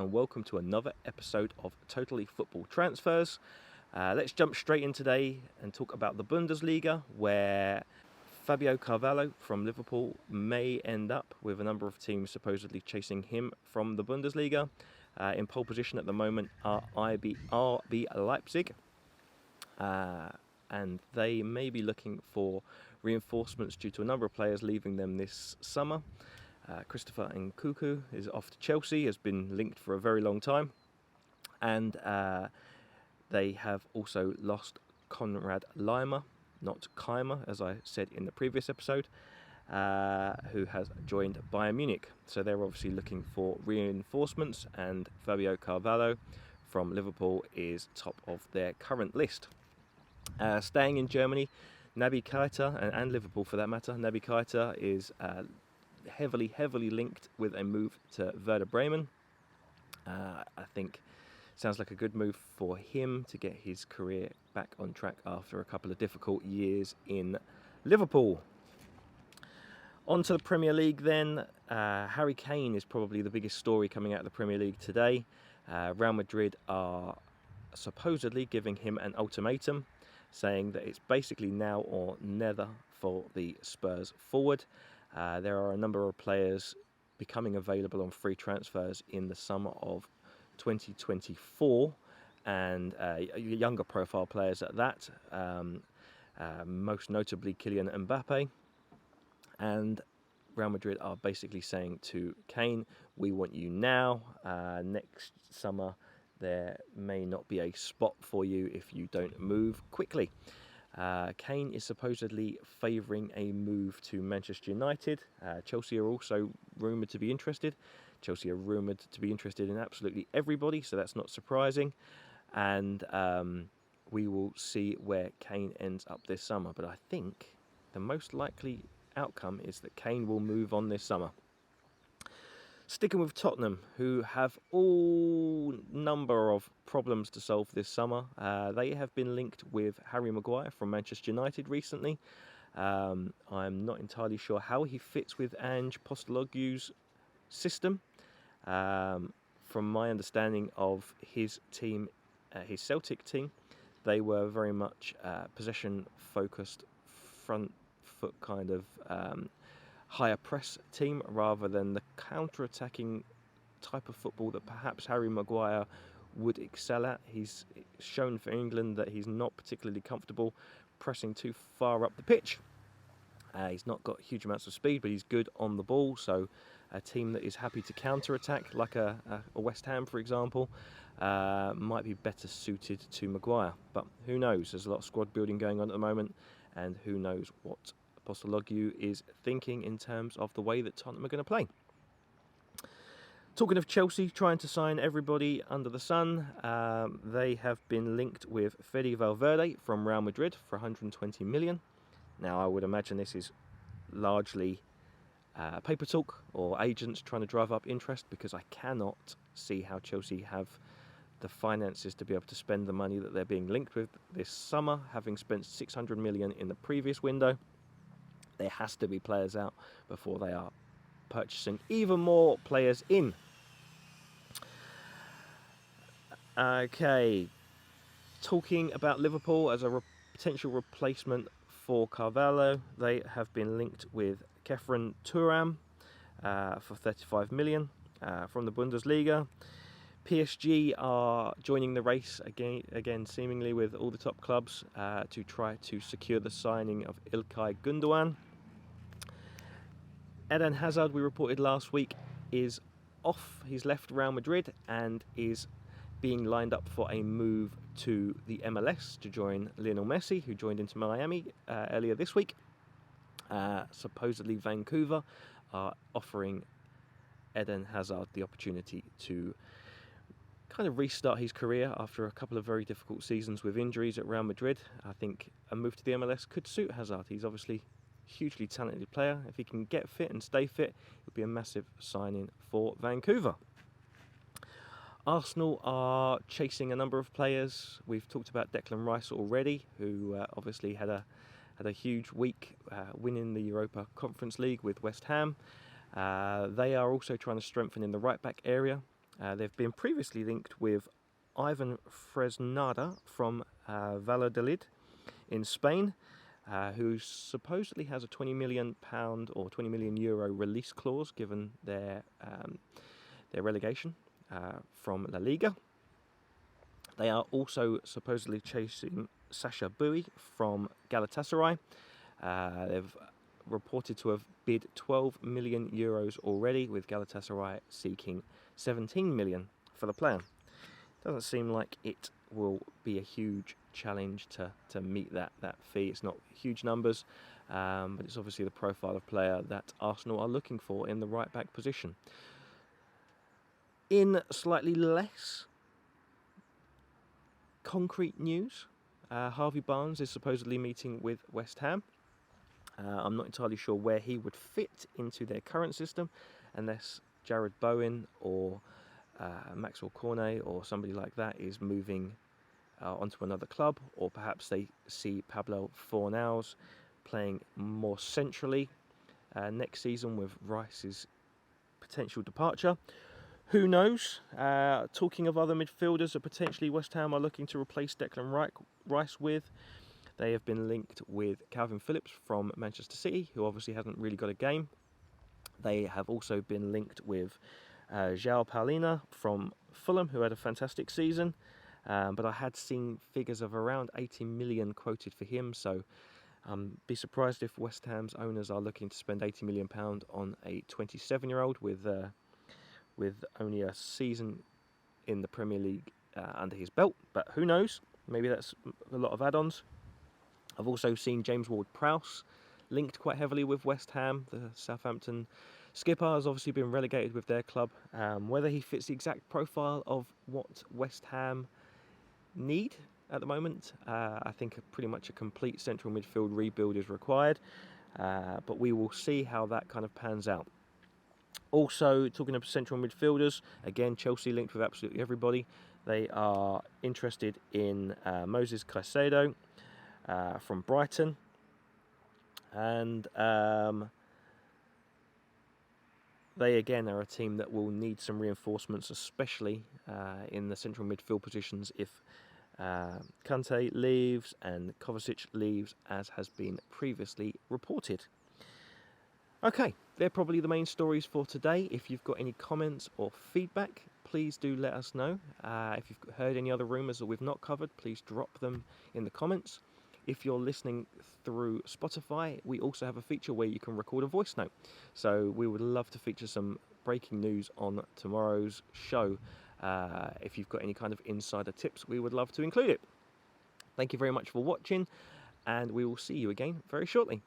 and welcome to another episode of Totally Football Transfers. Let's jump straight in today and talk about the Bundesliga, where Fabio Carvalho from Liverpool may end up with a number of teams supposedly chasing him from the Bundesliga. In pole position at the moment are RB Leipzig, and they may be looking for reinforcements due to a number of players leaving them this summer. Christopher Nkunku is off to Chelsea, has been linked for a very long time, and they have also lost Conrad Laimer, not Keimer, as I said in the previous episode, who has joined Bayern Munich. So they're obviously looking for reinforcements, and Fabio Carvalho from Liverpool is top of their current list. Staying in Germany, Naby Keita, and Liverpool for that matter, Naby Keita is heavily linked with a move to Werder Bremen. I think sounds like a good move for him to get his career back on track after a couple of difficult years in Liverpool. On to the Premier League then. Harry Kane is probably the biggest story coming out of the Premier League today. Real Madrid are supposedly giving him an ultimatum, saying that it's basically now or never for the Spurs forward. There are a number of players becoming available on free transfers in the summer of 2024, and younger profile players at that, most notably Kylian Mbappe. And Real Madrid are basically saying to Kane, we want you now. Next summer there may not be a spot for you if you don't move quickly. Kane is supposedly favouring a move to Manchester United. Chelsea are also rumoured to be interested. Chelsea are rumoured to be interested in absolutely everybody, so that's not surprising. And we will see where Kane ends up this summer. But I think the most likely outcome is that Kane will move on this summer. Sticking with Tottenham, who have all number of problems to solve this summer. They have been linked with Harry Maguire from Manchester United recently. I'm not entirely sure how he fits with Ange Postologlu's system. From my understanding of his team, his Celtic team, they were very much possession-focused, front foot kind of higher press team rather than the counter-attacking type of football that perhaps Harry Maguire would excel at. He's shown for England that he's not particularly comfortable pressing too far up the pitch. He's not got huge amounts of speed, but he's good on the ball, so a team that is happy to counter-attack, like a West Ham, for example, might be better suited to Maguire. But who knows? There's a lot of squad building going on at the moment, and who knows what Postologlu is thinking in terms of the way that Tottenham are going to play. Talking of Chelsea trying to sign everybody under the sun, they have been linked with Fede Valverde from Real Madrid for 120 million. Now, I would imagine this is largely paper talk or agents trying to drive up interest, because I cannot see how Chelsea have the finances to be able to spend the money that they're being linked with this summer, having spent 600 million in the previous window. There has to be players out before they are purchasing even more players in. Okay, talking about Liverpool as a potential replacement for Carvalho, they have been linked with Kefren Turam for 35 million from the Bundesliga. PSG are joining the race again seemingly with all the top clubs to try to secure the signing of Ilkay Gundogan. Eden Hazard, we reported last week, is off. He's left Real Madrid and is being lined up for a move to the MLS to join Lionel Messi, who joined into Miami earlier this week. Supposedly Vancouver are offering Eden Hazard the opportunity to kind of restart his career after a couple of very difficult seasons with injuries at Real Madrid. I think a move to the MLS could suit Hazard. He's obviously hugely talented player. If he can get fit and stay fit, it would be a massive signing for Vancouver. Arsenal are chasing a number of players. We've talked about Declan Rice already, who obviously had a huge week winning the Europa Conference League with West Ham. They are also trying to strengthen in the right back area. They've been previously linked with Ivan Fresnada from Valladolid in Spain, who supposedly has a £20 million or €20 million release clause given their relegation from La Liga. They are also supposedly chasing Sasha Bowie from Galatasaray. They've reported to have bid €12 million already, with Galatasaray seeking 17 million for the player. Doesn't seem like it will be a huge challenge to meet that fee. It's not huge numbers, but it's obviously the profile of player that Arsenal are looking for in the right back position. In slightly less concrete news, Harvey Barnes is supposedly meeting with West Ham. I'm not entirely sure where he would fit into their current system, unless Jared Bowen or Maxwell Cornet or somebody like that is moving onto another club, or perhaps they see Pablo Fornals playing more centrally next season with Rice's potential departure. Who knows? Talking of other midfielders that potentially West Ham are looking to replace Declan Rice with, they have been linked with Calvin Phillips from Manchester City, who obviously hasn't really got a game. They have also been linked with João Paulina from Fulham, who had a fantastic season. But I had seen figures of around 80 million quoted for him, so be surprised if West Ham's owners are looking to spend £80 million on a 27-year-old with only a season in the Premier League under his belt. But who knows? Maybe that's a lot of add-ons. I've also seen James Ward-Prowse linked quite heavily with West Ham. The Southampton skipper has obviously been relegated with their club. Whether he fits the exact profile of what West Ham need at the moment, I think pretty much a complete central midfield rebuild is required. But we will see how that kind of pans out. Also, talking of central midfielders, again, Chelsea linked with absolutely everybody. They are interested in Moses Caicedo from Brighton. And they, again, are a team that will need some reinforcements, especially in the central midfield positions if Kante leaves and Kovacic leaves, as has been previously reported. Okay, they're probably the main stories for today. If you've got any comments or feedback, please do let us know. If you've heard any other rumours that we've not covered, please drop them in the comments. If you're listening through Spotify, we also have a feature where you can record a voice note. So we would love to feature some breaking news on tomorrow's show. If you've got any kind of insider tips, we would love to include it. Thank you very much for watching, and we will see you again very shortly.